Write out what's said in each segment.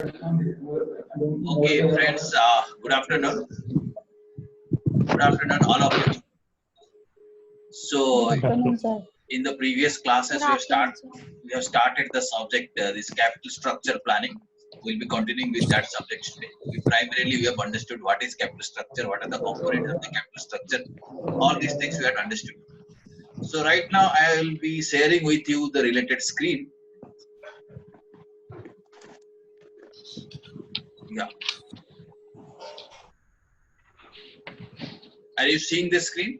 Okay, friends, good afternoon. Good afternoon, all of you. So, Good afternoon, sir. in the previous classes, we have started the subject, this capital structure planning. We'll be continuing with that subject today. We have understood what is capital structure, what are the components of the capital structure. All these things we have understood. So, right now, I will be sharing with you the related screen. Yeah. Are you seeing the screen?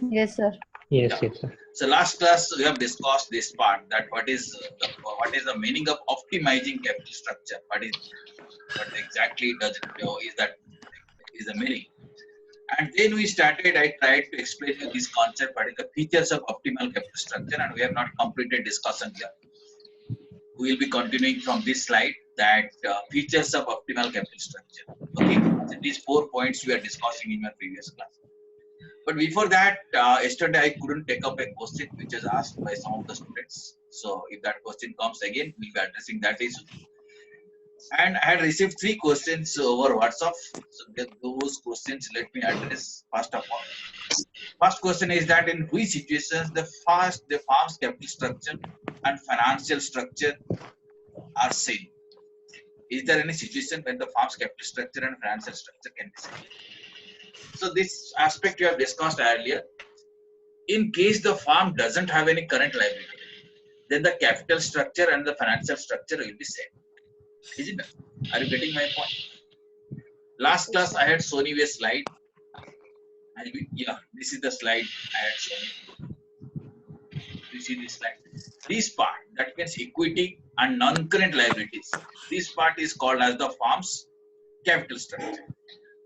Yes, sir. Yes, sir. So last class we have discussed this part, that what is the meaning of optimizing capital structure. What exactly does it is the meaning. And then we started. I tried to explain you this concept, what is the features of optimal capital structure, and we have not completed discussion here. We will be continuing from this slide, that features of optimal capital structure. Okay, so these 4 points we are discussing in my previous class. But before that, yesterday I couldn't take up a question which was asked by some of the students. So if that question comes again, we'll be addressing that issue. And I had received 3 questions over WhatsApp. So those questions let me address first of all. First question is that in which situations the firm's capital structure and financial structure are same? Is there any situation when the firm's capital structure and financial structure can be same? So this aspect we have discussed earlier. In case the firm doesn't have any current liability, then the capital structure and the financial structure will be same. Isn't it? Are you getting my point? Last class I had shown you a slide. This is the slide I had shown you. You see this slide. This part, that means equity and non-current liabilities. This part is called as the firm's capital structure.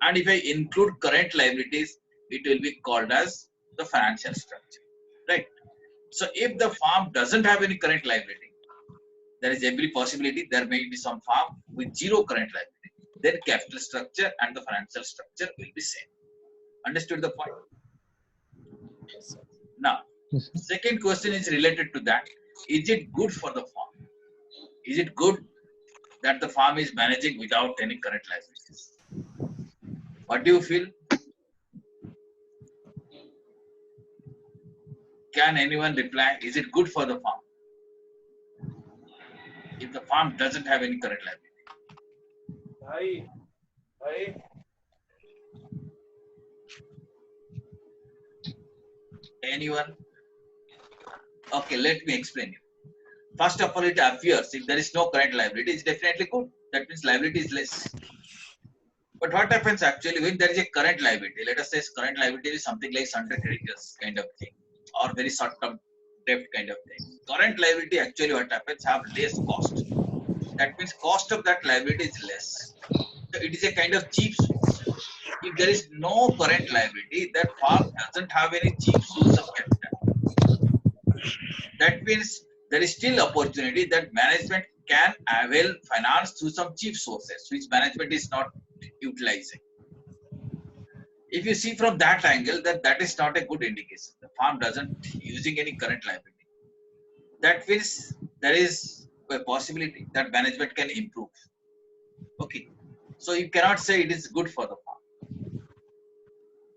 And if I include current liabilities, it will be called as the financial structure. Right? So if the firm doesn't have any current liability, there is every possibility there may be some firm with zero current liability. Then capital structure and the financial structure will be same. Understood the point? Now, second question is related to that. Is it good for the firm? Is it good that the firm is managing without any current liabilities? What do you feel? Can anyone reply? Is it good for the firm if the firm doesn't have any current liability? Anyone? Okay, let me explain you. First of all, it appears if there is no current liability, it's definitely good. That means liability is less. But what happens actually when there is a current liability? Let us say current liability is something like under creditors kind of thing, or very short-term debt kind of thing. Current liability actually what happens have less cost. That means cost of that liability is less. So it is a kind of cheap source. If there is no current liability, that firm doesn't have any cheap source of capital. That means there is still opportunity that management can avail finance through some cheap sources, which management is not utilizing. If you see from that angle, that is not a good indication. The firm doesn't using any current liability. That means there is a possibility that management can improve. Okay, so you cannot say it is good for the firm,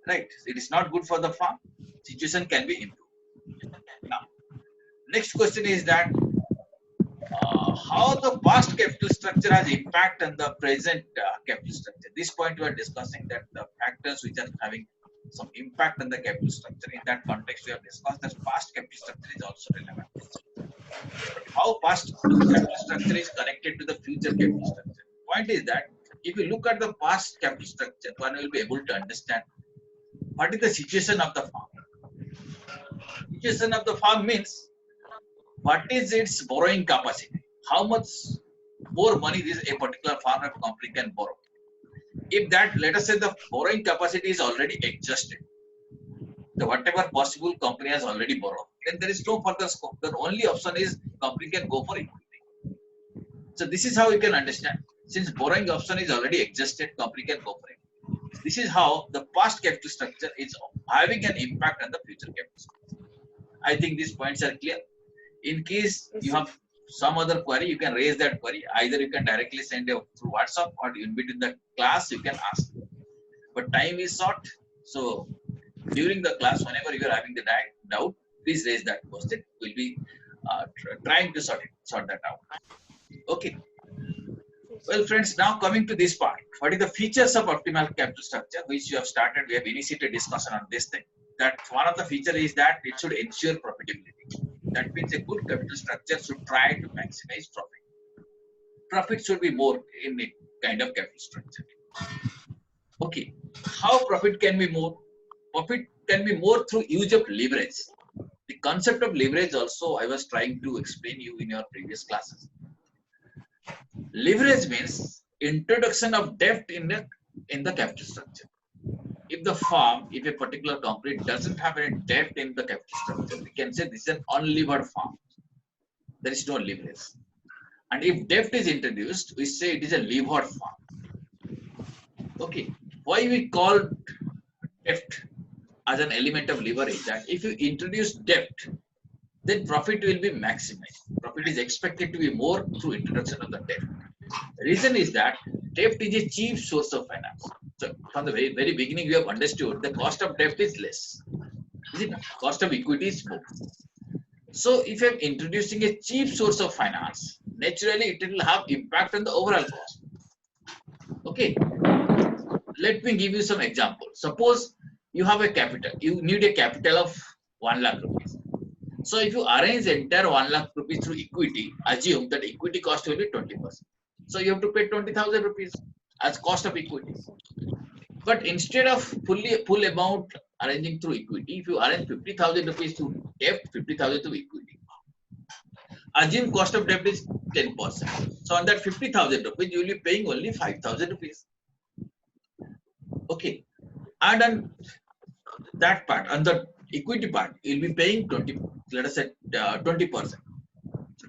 right? It is not good for the firm. Situation can be improved. Now, next question is that how the past capital structure has impact on the present capital structure. This point we are discussing, that the factors which are having some impact on the capital structure. In that context, we have discussed that past capital structure is also relevant. But how past capital structure is connected to the future capital structure? Point is that if you look at the past capital structure, one will be able to understand what is the situation of the firm. Situation of the firm means what is its borrowing capacity? How much more money this a particular firm or company can borrow? If that, let us say the borrowing capacity is already exhausted, so whatever possible company has already borrowed, then there is no further scope. The only option is company can go for equity. So this is how you can understand. Since borrowing option is already exhausted, company can go for it. This is how the past capital structure is having an impact on the future capital structure. I think these points are clear. In case you have some other query, you can raise that query. Either you can directly send it through WhatsApp, or in between the class you can ask. But time is short, so during the class, whenever you are having the doubt, please raise that question. We'll be trying to sort that out. Okay. Well, friends, now coming to this part, what is the features of optimal capital structure, which you have started? We have initiated discussion on this thing. That one of the feature is that it should ensure profitability. That means a good capital structure should try to maximize profit. Profit should be more in a kind of capital structure. Okay, how profit can be more? Profit can be more through use of leverage. The concept of leverage also I was trying to explain you in your previous classes. Leverage means introduction of debt in the capital structure. If the firm, if a particular company doesn't have any debt in the capital structure, we can say this is an unlevered firm. There is no leverage. And if debt is introduced, we say it is a levered firm. Okay, why we call debt as an element of leverage? That if you introduce debt, then profit will be maximized. Profit is expected to be more through introduction of the debt. The reason is that debt is a cheap source of finance. So from the very beginning, you have understood the cost of debt is less. Is it not? Cost of equity is more. So if I'm introducing a cheap source of finance, naturally it will have impact on the overall cost. Okay. Let me give you some examples. Suppose you have a capital. You need a capital of 1 lakh rupees. So if you arrange entire 1 lakh rupees through equity, assume that equity cost will be 20%. So you have to pay 20,000 rupees as cost of equity. But instead of full amount arranging through equity, if you arrange 50,000 rupees through debt, 50,000 through equity, assume cost of debt is 10%. So on that 50,000 rupees, you will be paying only 5,000 rupees. Okay. And on that part, on the equity part, you'll be paying 20, let us say 20%.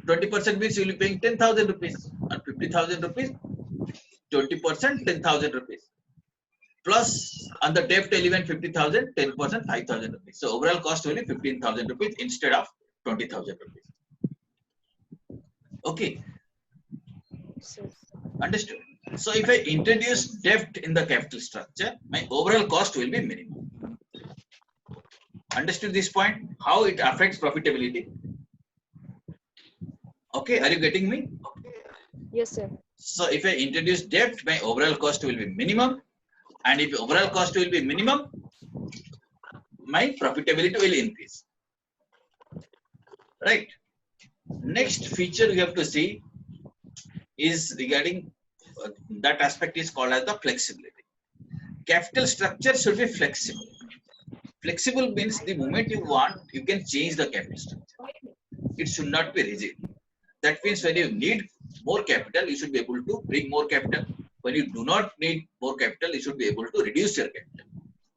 20% means you'll be paying 10,000 rupees. On 50,000 rupees, 20%, 10,000 rupees. Plus on the debt element 50,000, 10%, 5,000 rupees. So overall cost will be 15,000 rupees instead of 20,000 rupees. Okay. Understood? So if I introduce debt in the capital structure, my overall cost will be minimum. Understood this point? How it affects profitability? Okay, are you getting me? Yes, sir. So if I introduce debt, my overall cost will be minimum. And if overall cost will be minimum, my profitability will increase. Right? Next feature we have to see is regarding that aspect is called as the flexibility. Capital structure should be flexible. Flexible means the moment you want, you can change the capital structure. It should not be rigid. That means when you need more capital, you should be able to bring more capital. When you do not need more capital, you should be able to reduce your capital.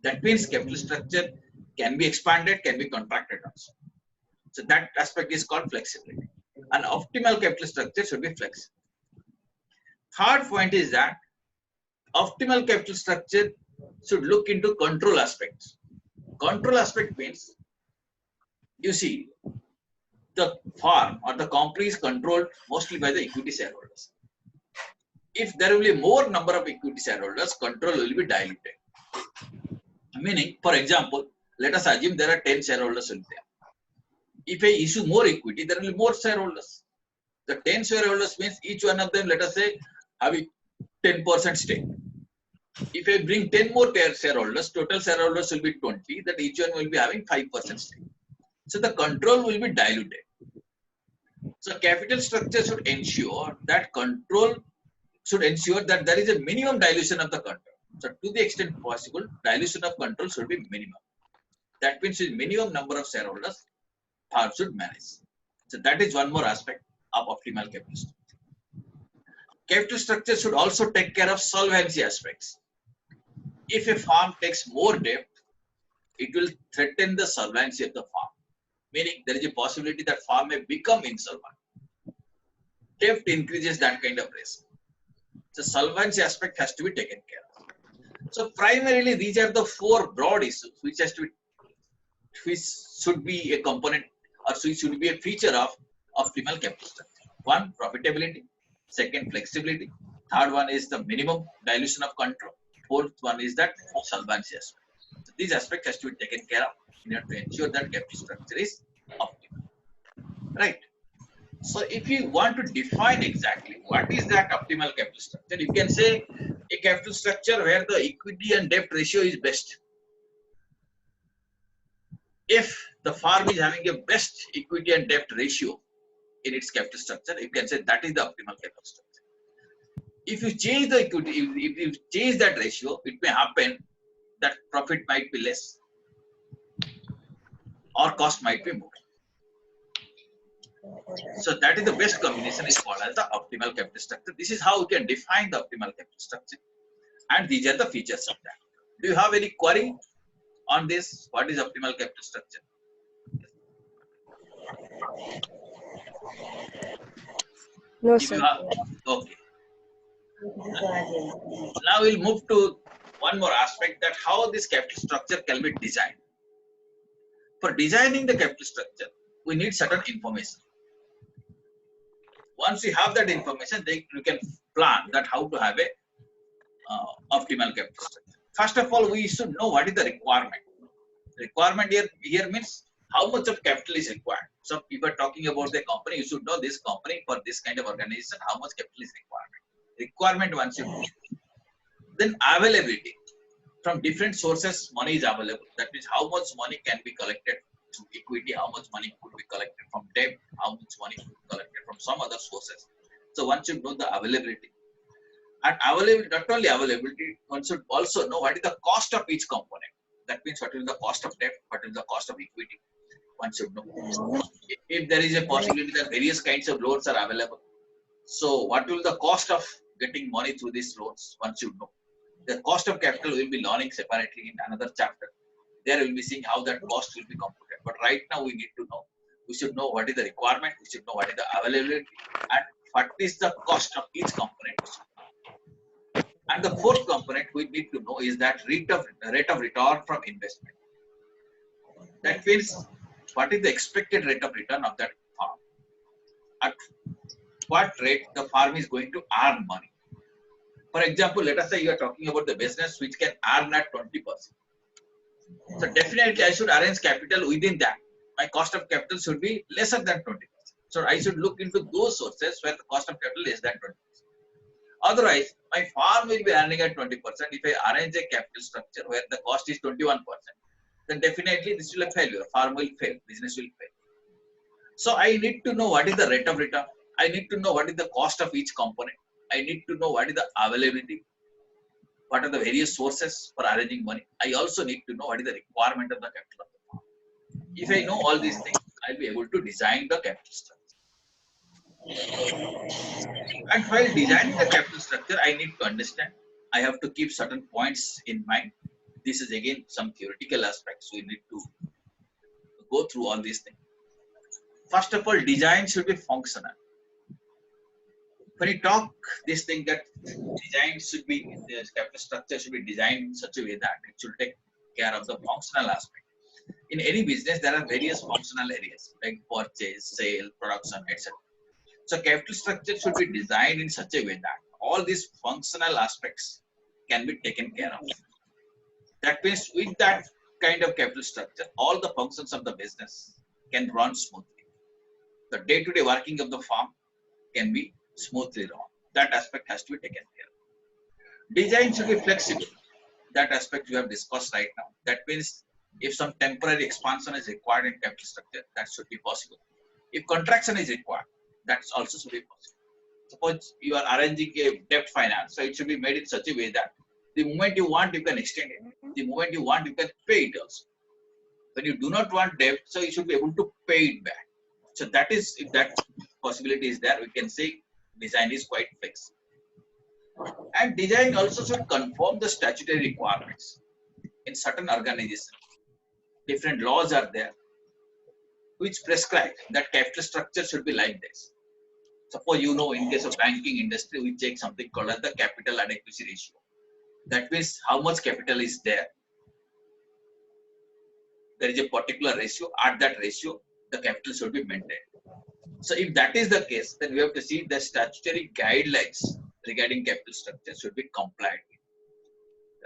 That means capital structure can be expanded, can be contracted also. So that aspect is called flexibility. An optimal capital structure should be flexible. Third point is that optimal capital structure should look into control aspects. Control aspect means, you see, the farm or the company is controlled mostly by the equity shareholders. If there will be more number of equity shareholders, control will be diluted. Meaning, for example, let us assume there are 10 shareholders in there. If I issue more equity, there will be more shareholders. The 10 shareholders means each one of them, let us say, having 10% stake. If I bring 10 more shareholders, total shareholders will be 20, that each one will be having 5% stake. So the control will be diluted. So capital structure should ensure that there is a minimum dilution of the control. So to the extent possible, dilution of control should be minimum. That means the minimum number of shareholders firm should manage. So that is one more aspect of optimal capital structure. Capital structure should also take care of solvency aspects. If a firm takes more debt, it will threaten the solvency of the firm. Meaning there is a possibility that firm may become insolvent. Debt increases that kind of risk. So solvency aspect has to be taken care of. So primarily these are the four broad issues which should be a component or which should be a feature of optimal capital structure. One, profitability. Second, flexibility. Third one is the minimum dilution of control. Fourth one is that solvency aspect. So these aspects has to be taken care of in order to ensure that capital structure is optimal. Right. So if you want to define exactly what is that optimal capital structure, you can say a capital structure where the equity and debt ratio is best. If the firm is having a best equity and debt ratio in its capital structure, you can say that is the optimal capital structure. If you change the equity, if you change that ratio, it may happen that profit might be less or cost might be more. So that is the best combination is called as the optimal capital structure. This is how we can define the optimal capital structure, and these are the features of that. Do you have any query on this? What is optimal capital structure? No, If sir. you have, okay. Now we'll move to one more aspect, that how this capital structure can be designed. For designing the capital structure, we need certain information. Once we have that information, then you can plan that how to have a optimal capital structure. First of all, we should know what is the requirement. Requirement here means how much of capital is required. So if you are talking about the company, you should know this company for this kind of organization, how much capital is required. Requirement one should know. Then availability. From different sources, money is available. That means how much money can be collected through equity, how much money could be collected from debt, how much money could be collected from some other sources. So one should know the availability. And availability, not only availability, one should also know what is the cost of each component. That means what is the cost of debt, what is the cost of equity. One should know. If there is a possibility that various kinds of loans are available, so what will the cost of getting money through these loans? One should know. The cost of capital will be learning separately in another chapter. There we will be seeing how that cost will be computed. But right now we need to know. We should know what is the requirement. We should know what is the availability and what is the cost of each component. And the fourth component we need to know is that rate of return from investment. That means what is the expected rate of return of that farm? At what rate the farm is going to earn money? For example, let us say you are talking about the business which can earn at 20%. So definitely I should arrange capital within that. My cost of capital should be lesser than 20%. So I should look into those sources where the cost of capital is than 20%. Otherwise, my farm will be earning at 20%. If I arrange a capital structure where the cost is 21%, then definitely this will fail. Your farm will fail, business will fail. So I need to know what is the rate of return. I need to know what is the cost of each component. I need to know what is the availability. What are the various sources for arranging money. I also need to know what is the requirement of the capital of the farm. If I know all these things, I'll be able to design the capital structure. And while designing the capital structure, I need to understand, I have to keep certain points in mind. This is again some theoretical aspects. We need to go through all these things. First of all, design should be functional. When you talk this thing that design should be, the capital structure should be designed in such a way that it should take care of the functional aspect. In any business, there are various functional areas like purchase, sale, production, etc. So capital structure should be designed in such a way that all these functional aspects can be taken care of. That means with that kind of capital structure, all the functions of the business can run smoothly. The day-to-day working of the farm can be smoothly run. That aspect has to be taken care of. Design should be flexible. That aspect we have discussed right now. That means if some temporary expansion is required in capital structure, that should be possible. If contraction is required, that also should be possible. Suppose you are arranging a debt finance, so it should be made in such a way that the moment you want, you can extend it. The moment you want, you can pay it also. When you do not want debt, so you should be able to pay it back. So that is, if that possibility is there, we can say design is quite flexible. And design also should conform the statutory requirements. In certain organizations, different laws are there which prescribe that capital structure should be like this. Suppose you know, in case of banking industry, we check something called as the capital adequacy ratio. That means how much capital is there. There is a particular ratio. At that ratio, the capital should be maintained. So if that is the case, then we have to see the statutory guidelines regarding capital structure should be complied with,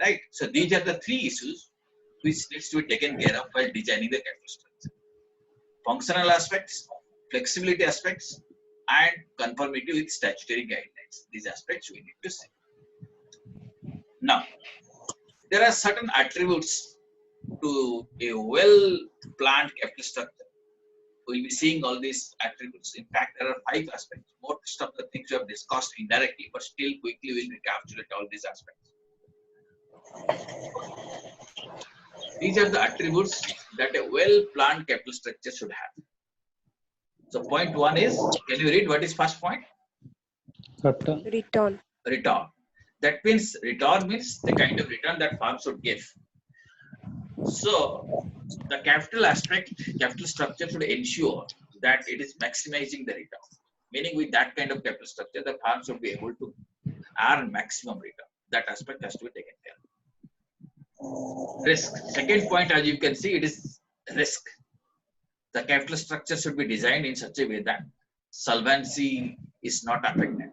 right? So these are the three issues which needs to be taken care of while designing the capital structure: functional aspects, flexibility aspects, and conformity with statutory guidelines. These aspects we need to see. Now, there are certain attributes to a well-planned capital structure. We'll be seeing all these attributes. In fact, there are 5 aspects. Most of the things we have discussed indirectly, but still quickly we'll recapitulate all these aspects. These are the attributes that a well-planned capital structure should have. So point 1 is, can you read what is first point? Return. Return. That means return means the kind of return that firm should give. So the capital structure should ensure that it is maximizing the return. Meaning with that kind of capital structure, the firm should be able to earn maximum return. That aspect has to be taken care of. Risk. Second point, as you can see, it is risk. The capital structure should be designed in such a way that solvency is not affected.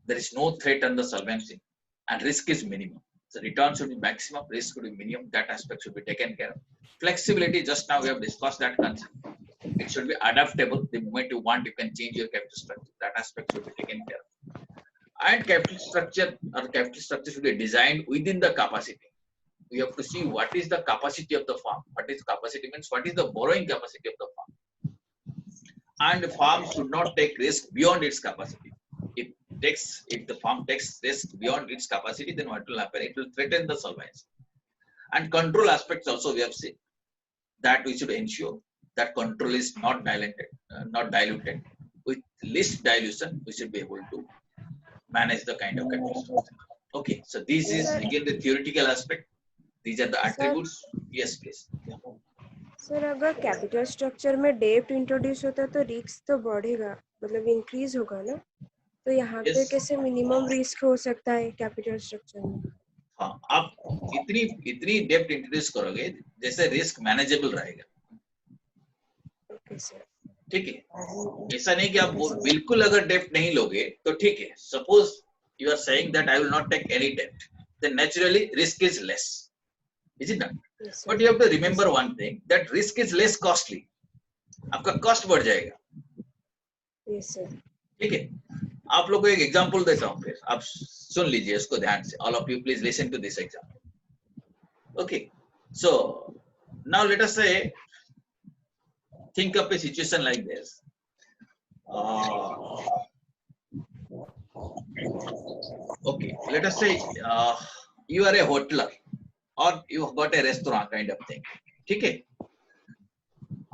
There is no threat on the solvency, and risk is minimum. So return should be maximum, risk should be minimum. That aspect should be taken care of. Flexibility, just now we have discussed that concept. It should be adaptable. The moment you want, you can change your capital structure. That aspect should be taken care of. And capital structure should be designed within the capacity. We have to see what is the capacity of the firm. What is capacity means? What is the borrowing capacity of the firm? And the firm should not take risk beyond its capacity. If the firm takes risk beyond its capacity, then what will happen? It will threaten the solvency. And control aspects also we have seen that we should ensure that control is not diluted. With least dilution, we should be able to manage the kind of capital structure. Okay, so this is again the theoretical aspect. These are the attributes. Yes, please. Sir अगर capital structure में डेब्ट introduce होता है तो risk तो बढ़ेगा, मतलब increase होगा ना, तो यहाँ पे कैसे मिनिमम रिस्क हो सकता है कैपिटल स्ट्रक्चर में? हाँ, आप इतनी डेब्ट इंट्रोड्यूस करोगे जैसे रिस्क मैनेजेबल रहेगा. ओके सर, ठीक है. ऐसा नहीं कि आप बिल्कुल अगर डेब्ट नहीं लोगे तो ठीक है. Suppose you are saying that I will not take any डेब्ट, then naturally risk is less. Is it not? Yes, but you have to remember one thing, that risk is less costly. आपका cost बढ़ जाएगा. yes sir. ठीक है. आप लोगों को एक एग्जांपल देता हूँ, फिर आप सुन लीजिए इसको ध्यान से. All of you please listen to this example. Okay. So now let us say, think of a situation like this. Okay. Let us say you are a hoteler. Or you have got a restaurant kind of thing. Okay.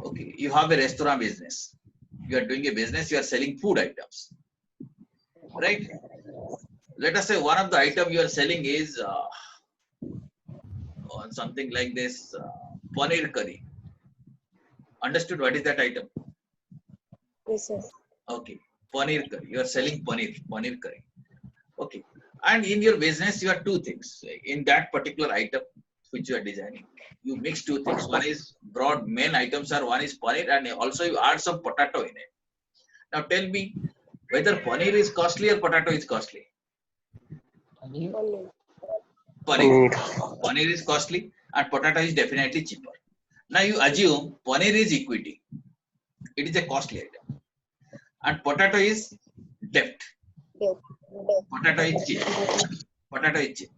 Okay. You have a restaurant business. You are doing a business. You are selling food items. Right. Let us say one of the item you are selling is something like this paneer curry. Understood? What is that item? Yes sir. Okay. Paneer curry. You are selling paneer curry. Okay. And in your business, you have two things. In that particular item which you are designing, you mix two things. One is broad main items are, one is paneer, and also you add some potato in it. Now tell me whether paneer is costly or potato is costly. Paneer is costly and potato is definitely cheaper. Now you assume paneer is equity. It is a costly item. And potato is debt. Potato is cheap.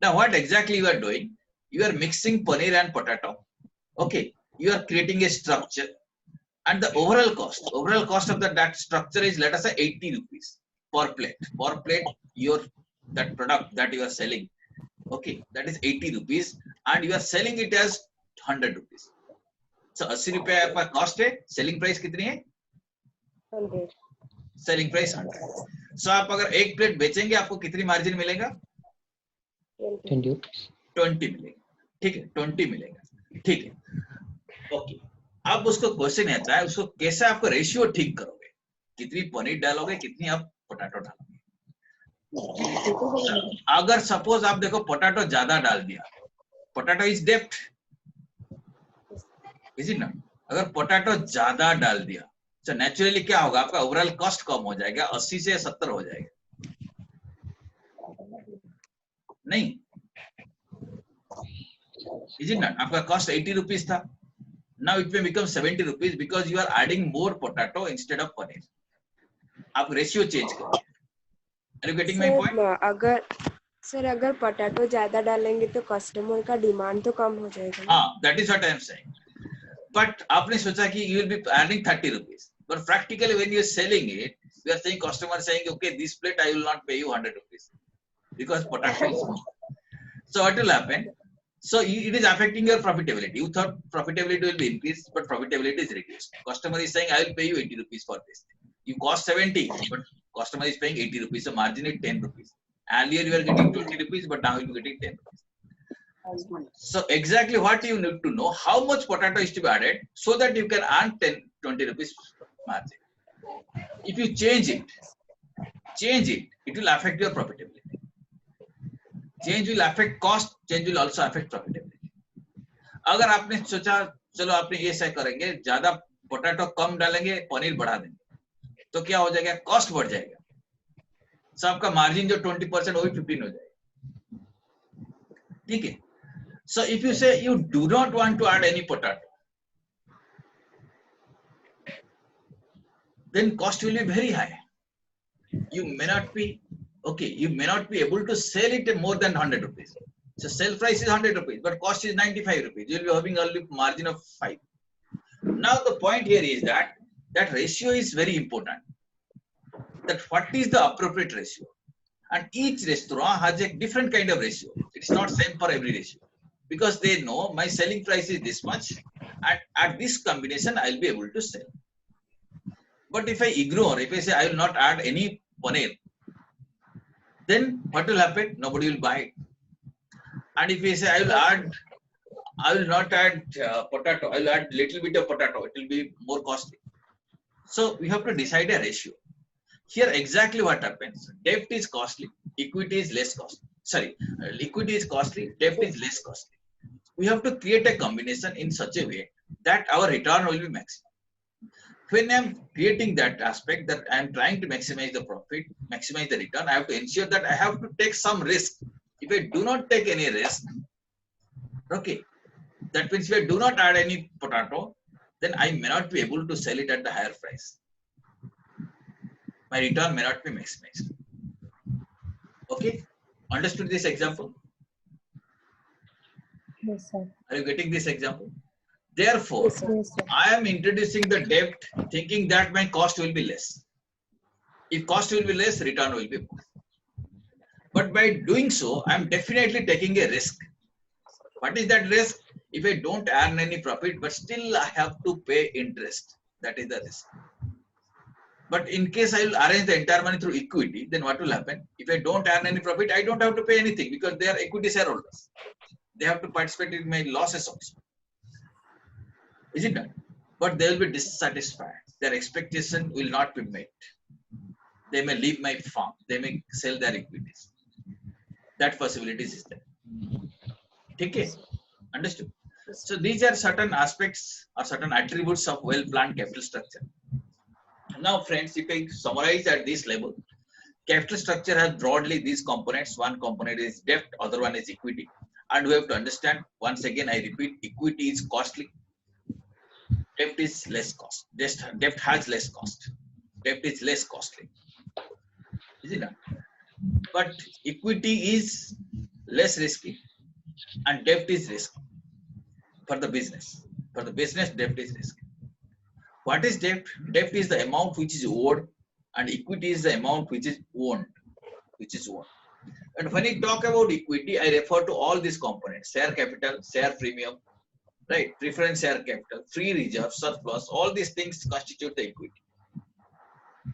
Now what exactly you are doing? You are mixing paneer and potato. Okay. You are creating a structure, and the overall cost of that structure is, let us say, 80 rupees per plate. Per plate, that product that you are selling, okay, that is 80 rupees, and you are selling it as 100 rupees. So 80 रुपया आपका cost है. Selling price कितनी है? 100. Selling price 100. So आप अगर एक plate बेचेंगे आपको कितनी मार्जिन मिलेगा? 20 मिलेगा. ठीक है, 20 मिलेगा. ठीक है. ओके. अब उसको क्वेश्चन आता है, उसको कैसे आपको रेशियो ठीक करोगे? कितनी पनीर डालोगे, कितनी आप पोटैटो डालोगे? अगर सपोज आप देखो पोटैटो ज्यादा डाल दिया, पोटैटो इज डेप्ट, इज इट नॉट? अगर पोटैटो ज्यादा डाल दिया So naturally क्या होगा, आपका ओवरऑल कॉस्ट कम हो जाएगा, 80 से 70 हो जाएगा, नहीं? Is it not? आपका कॉस्ट 80 रुपीज था, now it may become 70 rupees because you are adding more potato instead of paneer. आप रेशियो चेंज करो. Are you getting my point? Sir अगर पोटैटो ज्यादा डालेंगे तो कस्टमर का डिमांड तो कम हो जाएगा. हाँ, that is what I am saying. But आपने सोचा कि you will be earning 30 rupees. But practically when you are selling it, you are saying customer saying, okay, this plate I will not pay you 100 rupees because potato is more. So what will happen? So it is affecting your profitability. You thought profitability will be increased, but profitability is reduced. Customer is saying, I will pay you 80 rupees for this. You cost 70, but customer is paying 80 rupees. So margin is 10 rupees. Earlier you were getting 20 rupees, but now you are getting 10 rupees. So exactly what you need to know, how much potato is to be added so that you can earn 10, 20 rupees margin. If you change it, it will affect your profitability. Change will affect cost, change will also affect profitability. अगर आपने सोचा चलो आपने ये ऐसा करेंगे, ज्यादा potato कम डालेंगे, पनीर बढ़ा देंगे, तो क्या हो जाएगा, कॉस्ट बढ़ जाएगा. सो आपका मार्जिन जो 20% वही 15 हो जाएगा. ठीक है. So if you say you do not want to add any potato, then cost will be very high. You may not be able to sell it more than 100 rupees. So sell price is 100 rupees, but cost is 95 rupees. You will be having only margin of 5. Now the point here is that ratio is very important. That what is the appropriate ratio? And each restaurant has a different kind of ratio. It's not same for every ratio. Because they know my selling price is this much, and at this combination I'll be able to sell. But if I ignore, if I say I will not add any paneer, then what will happen? Nobody will buy it. And if I say I will not add potato, I will add little bit of potato, it will be more costly. So we have to decide a ratio. Here exactly what happens. Debt is costly, equity is less costly. Sorry, equity is costly, debt is less costly. We have to create a combination in such a way that our return will be maximum. When I am creating that aspect, that I am trying to maximize the profit, maximize the return, I have to ensure that I have to take some risk. If I do not take any risk, okay, that means if I do not add any potato, then I may not be able to sell it at the higher price. My return may not be maximized. Okay, understood this example? Yes, sir. Are you getting this example? Therefore, Yes, sir. I am introducing the debt thinking that my cost will be less. If cost will be less, return will be more. But by doing so, I am definitely taking a risk. What is that risk? If I don't earn any profit, but still I have to pay interest. That is the risk. But in case I will arrange the entire money through equity, then what will happen? If I don't earn any profit, I don't have to pay anything because they are equity shareholders. They have to participate in my losses also. Is it not? But they will be dissatisfied. Their expectation will not be met. They may leave my farm. They may sell their equities. That possibility is there. Okay? Understood? So these are certain aspects or certain attributes of well-planned capital structure. Now, friends, if I summarize at this level, capital structure has broadly these components. One component is debt, other one is equity. And we have to understand, once again, I repeat, equity is costly. Debt is less cost. Debt has less cost. Debt is less costly. Is it not? But equity is less risky and debt is risky for the business. For the business, debt is risky. What is debt? Debt is the amount which is owed and equity is the amount which is owned. And when I talk about equity, I refer to all these components: share capital, share premium, right? Preference share capital, free reserve, surplus, all these things constitute the equity,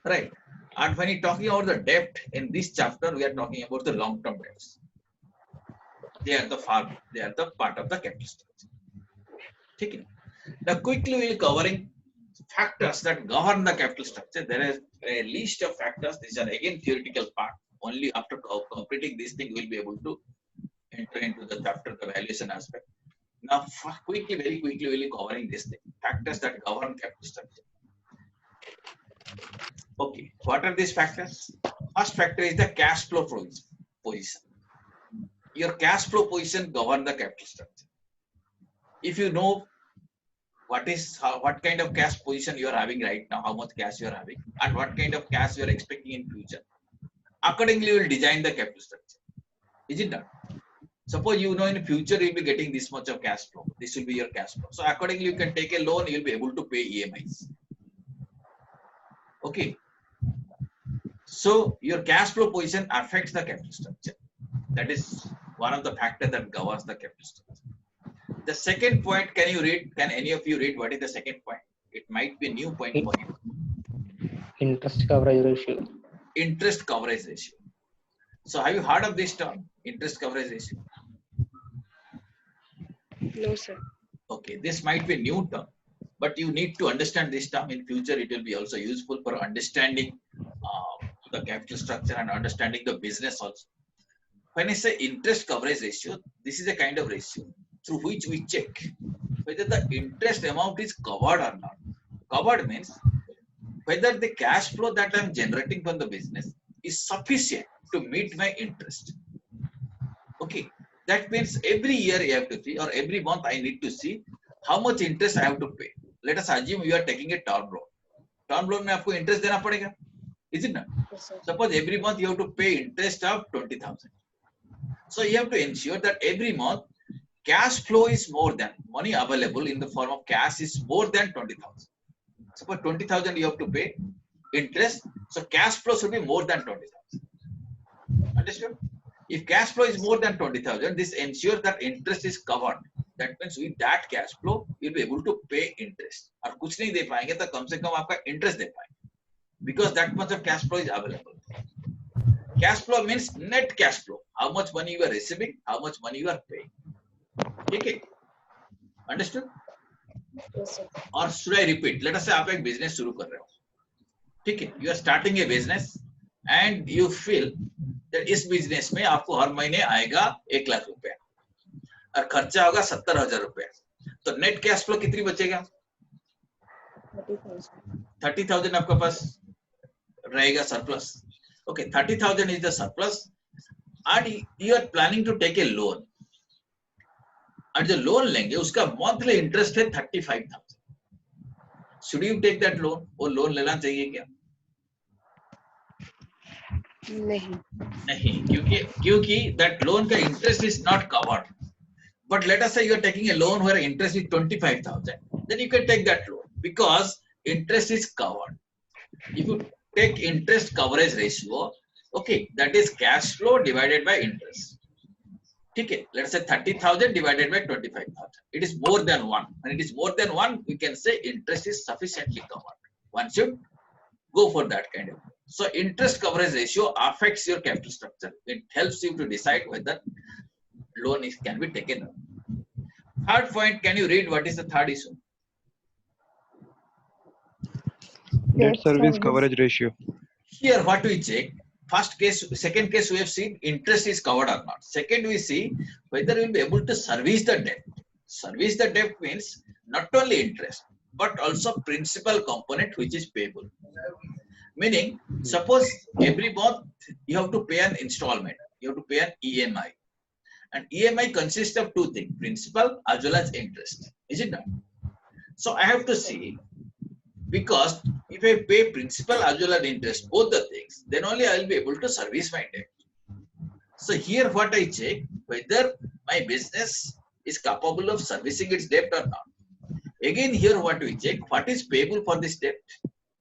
right? And when you're talking about the debt in this chapter, we are talking about the long-term debts. They are the part of the capital structure. Okay. Now, quickly we'll covering factors that govern the capital structure. There is a list of factors. These are again theoretical part. Only after completing this thing, we'll be able to enter into the chapter, the valuation aspect. Now, very quickly, we'll be covering this thing. Factors that govern capital structure. Okay, what are these factors? First factor is the cash flow position. Your cash flow position govern the capital structure. If you know what kind of cash position you are having right now, how much cash you are having, and what kind of cash you are expecting in future, accordingly you will design the capital structure. Is it not? Suppose you know in future you'll be getting this much of cash flow. This will be your cash flow. So accordingly you can take a loan, you'll be able to pay EMIs. Okay. So your cash flow position affects the capital structure. That is one of the factors that governs the capital structure. The second point, can you read? Can any of you read what is the second point? It might be a new point for you. Interest coverage ratio. Interest coverage ratio. So have you heard of this term, interest coverage ratio? No, sir. Okay, this might be a new term, but you need to understand this term. In future, it will be also useful for understanding the capital structure and understanding the business also. When I say interest coverage ratio, this is a kind of ratio through which we check whether the interest amount is covered or not. Covered means whether the cash flow that I am generating from the business is sufficient to meet my interest. Okay, that means every year you have to see, or every month I need to see how much interest I have to pay. Let us assume you are taking a term loan. Term loan में आपको interest देना पड़ेगा, is it not? Yes, sir. Suppose every month you have to pay interest of 20,000. So you have to ensure that every month cash flow is more than money available in the form of cash is more than 20,000. Suppose 20,000 you have to pay interest, so cash flow should be more than 20,000. Understood? If cash flow is more than 20,000, this ensures that interest is covered. That means with that cash flow, you'll be able to pay interest. और कुछ नहीं दे पाएंगे तो कम से कम आपका interest दे पाएंगे. Because that much of cash flow is available. Cash flow means net cash flow. How much money you are receiving, how much money you are paying. Okay. Understood? Yes, sir. Or should I repeat? Let us say आप एक business शुरू कर रहे हो. ठीक है. You are starting a business and you feel that इस business में आपको हर महीने आएगा 1 लाख रुपया और खर्चा होगा 70,000 रुपया. तो net cash flow कितनी बचेगा? 30,000. 30,000 आपके पास रहेगा surplus. Okay, 30,000 is the surplus and you are planning to take a loan. और जो लोन लेंगे उसका monthly interest है 35,000. Should you take that loan? वो लोन लेना चाहिए क्या? नहीं. नहीं, क्योंकि that loan का interest is not covered. But let us say you are taking a loan where interest is 25,000, then you can take that loan because interest is covered. If you take interest coverage ratio, okay, that is cash flow divided by interest. Okay, let's say 30,000 divided by 25,000. It is more than 1. When it is more than 1, we can say interest is sufficiently covered. One should go for that kind of. So interest coverage ratio affects your capital structure. It helps you to decide whether loan can be taken. Third point, can you read what is the third issue? Debt service coverage ratio. Here, what we check? First case, second case we have seen interest is covered or not. Second, we see whether we will be able to service the debt. Service the debt means not only interest, but also principal component which is payable. Meaning, suppose every month you have to pay an installment, you have to pay an EMI. And EMI consists of two things, principal as well as interest. Is it not? So I have to see, because if I pay principal as well as interest, both the things, then only I will be able to service my debt. So here what I check, whether my business is capable of servicing its debt or not. Again here what we check, what is payable for this debt?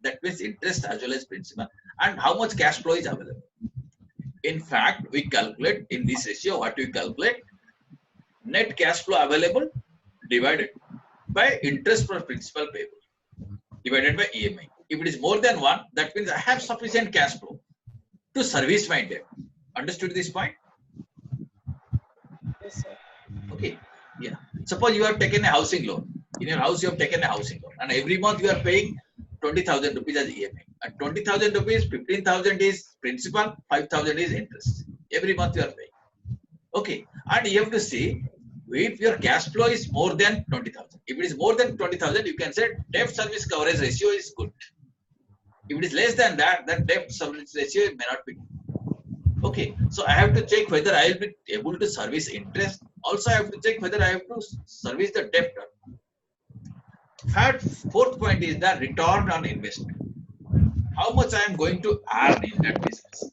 That means interest as well as principal, and how much cash flow is available. In fact, we calculate in this ratio, what we calculate, net cash flow available divided by interest for principal payable divided by EMI. If it is more than 1, that means I have sufficient cash flow to service my debt. Understood this point? Yes, sir. Okay. Yeah. Suppose you have taken a housing loan. In your house, you have taken a housing loan, and every month you are paying 20,000 rupees as EMI. At 20,000 rupees, 15,000 is principal, 5,000 is interest. Every month you are paying. Okay. And you have to see if your cash flow is more than 20,000. If it is more than 20,000, you can say debt service coverage ratio is good. If it is less than that, then debt service ratio may not be. Okay, so I have to check whether I will be able to service interest. Also, I have to check whether I have to service the debt. Fourth point is the return on investment. How much I am going to earn in that business.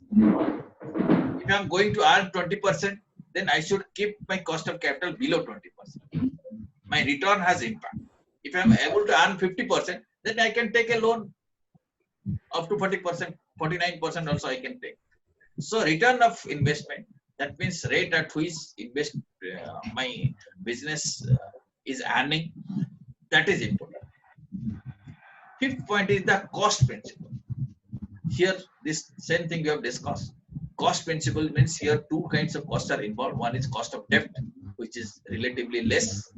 If I am going to earn 20%, then I should keep my cost of capital below 20%. My return has impact. If I am able to earn 50%, then I can take a loan up to 40%, 49% also I can take. So return of investment, that means rate at which my business is earning, that is important. Fifth point is the cost principle. Here, this same thing we have discussed. Cost principle means here two kinds of costs are involved. One is cost of debt, which is relatively less.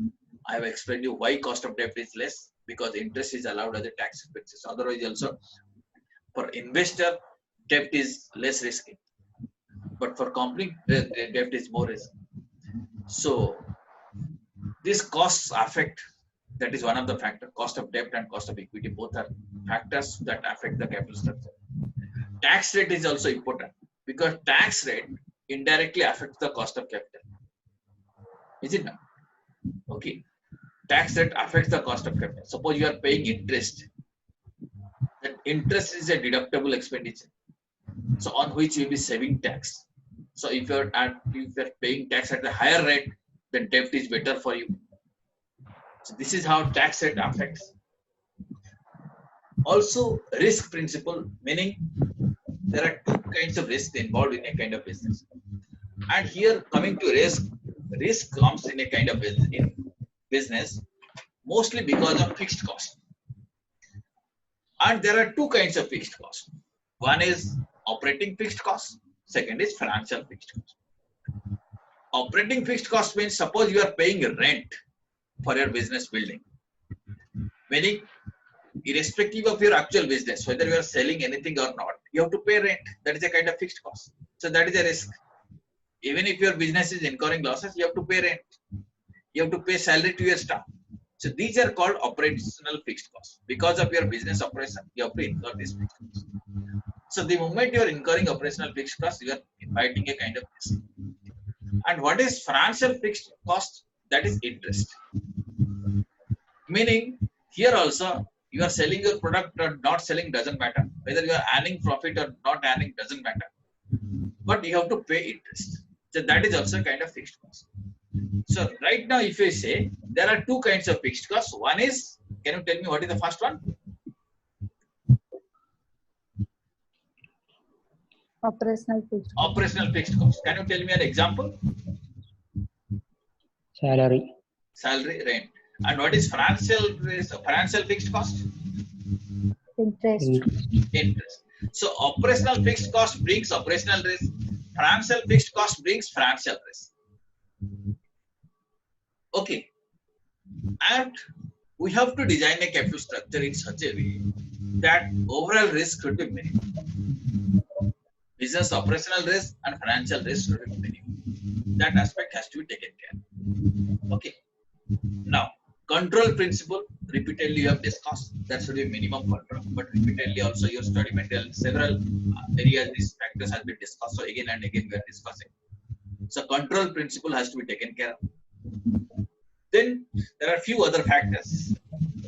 I have explained you why cost of debt is less, because interest is allowed as a tax expenses. Otherwise, also for investor, debt is less risky, but for company, the debt is more risky. So these costs affect. That is one of the factors. Cost of debt and cost of equity both are factors that affect the capital structure. Tax rate is also important because tax rate indirectly affects the cost of capital. Is it not? Okay. Tax rate affects the cost of capital. Suppose you are paying interest. That interest is a deductible expenditure. So on which you will be saving tax. So if you are paying tax at a higher rate, then debt is better for you. So this is how tax rate affects. Also, risk principle, meaning there are two kinds of risk involved in a kind of business. And here, coming to risk comes in a kind of business mostly because of fixed cost. And there are two kinds of fixed cost. One is operating fixed cost. Second is financial fixed cost. Operating fixed cost means suppose you are paying rent for your business building, meaning irrespective of your actual business, whether you are selling anything or not, you have to pay rent. That is a kind of fixed cost. So that is a risk. Even if your business is incurring losses, you have to pay rent. You have to pay salary to your staff. So these are called operational fixed costs. Because of your business operation, you have to incur these fixed costs. So the moment you are incurring operational fixed costs, you are inviting a kind of risk. And what is financial fixed cost? That is interest. Meaning, here also, you are selling your product or not selling doesn't matter. Whether you are earning profit or not earning doesn't matter. But you have to pay interest. So that is also a kind of fixed cost. So right now, if I say there are two kinds of fixed costs. One is, can you tell me what is the first one? Operational fixed cost. Operational fixed cost. Can you tell me an example? Salary. Salary, rent. And what is financial fixed cost? Interest. Interest. So operational fixed cost brings operational risk. Financial fixed cost brings financial risk. Okay. And we have to design a capital structure in such a way that overall risk should be minimum. Business operational risk and financial risk should be minimum. That aspect has to be taken care. Okay. Now, control principle, repeatedly you have discussed. That should be minimum control. But repeatedly also your study material, several areas, these factors have been discussed. So again and again we are discussing. So control principle has to be taken care of. Then there are few other factors.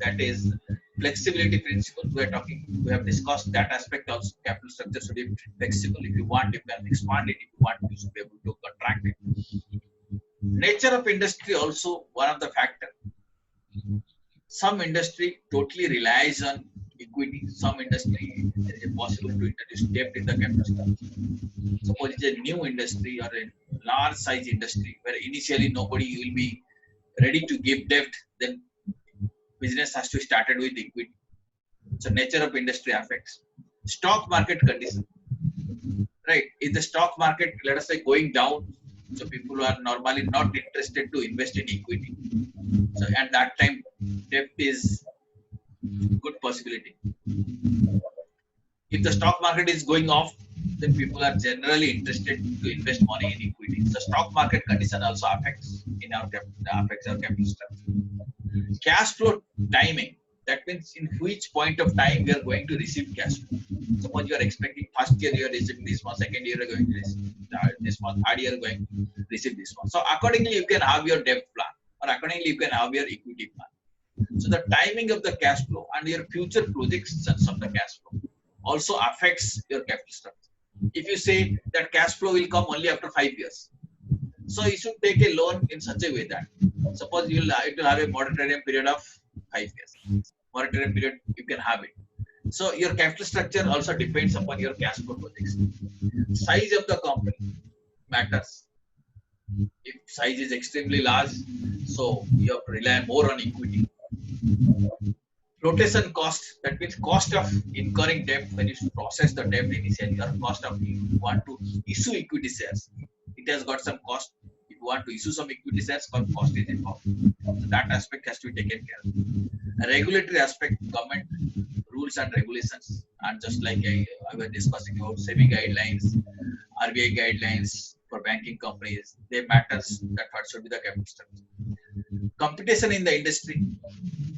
That is flexibility principle. We have discussed that aspect also. Capital structure should be flexible. If you want, you can expand it. If you want, you should be able to contract it. Nature of industry also one of the factors. Some industry totally relies on equity. Some industry it is possible to introduce debt in the capital structure. Suppose it's a new industry or a large size industry where initially nobody will be ready to give debt, then business has to be started with equity. So nature of industry affects. Stock market condition. Right. If the stock market, let us say, going down, so people are normally not interested to invest in equity. So at that time, debt is good possibility. If the stock market is going off, then people are generally interested to invest money in equity. The stock market condition also affects our capital structure. Cash flow timing, That means in which point of time we are going to receive cash flow. Suppose you are expecting first year you are receiving this one, second year you are going to receive this one, third year you are going to receive this one. So accordingly you can have your debt plan, or accordingly you can have your equity plan. So the timing of the cash flow and your future projections of the cash flow also affects your capital structure. If you say that cash flow will come only after 5 years, so you should take a loan in such a way that suppose it will have a moratorium period of 5 years. Moratorium period you can have it. So your capital structure also depends upon your cash flow projection. Size of the company matters. If size is extremely large, so you have to rely more on equity. Flotation cost, that means cost of incurring debt when you process the debt initially, or cost of you want to issue equity shares. It has got some cost. If you want to issue some equity shares, cost is involved. So that aspect has to be taken care of. A regulatory aspect, government rules and regulations, and just like I was discussing about SEBI guidelines, RBI guidelines for banking companies, they matters that what should be the capital structure. Competition in the industry,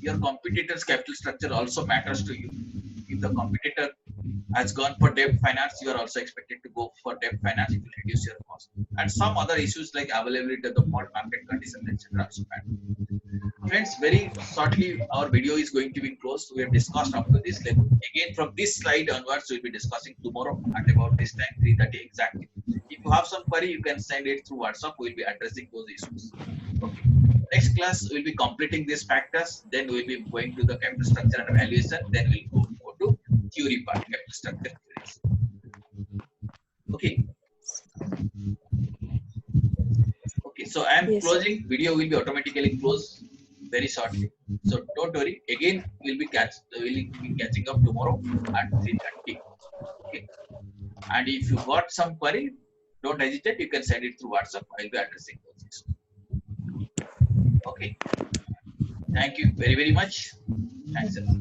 your competitor's capital structure also matters to you. If the competitor has gone for debt finance, you are also expected to go for debt finance. It will reduce your cost. And some other issues like availability of the market conditions, etc. also matter. Friends, very shortly our video is going to be closed. We have discussed up to this level. Again, from this slide onwards, we'll be discussing tomorrow at about this time, 3:30 exactly. If you have some query, you can send it through WhatsApp. We'll be addressing those issues. Okay. Next class, we'll be completing these factors. Then we'll be going to the capital structure and evaluation. Then we'll go to theory part, capital structure theories. Okay. Okay. So I am closing. Video will be automatically closed very shortly. So don't worry. Again, we'll be catching up tomorrow at 3:30. Okay. And if you got some query, don't hesitate. You can send it through WhatsApp. I'll be addressing those issues. Okay. Thank you very, very much. Thanks a lot.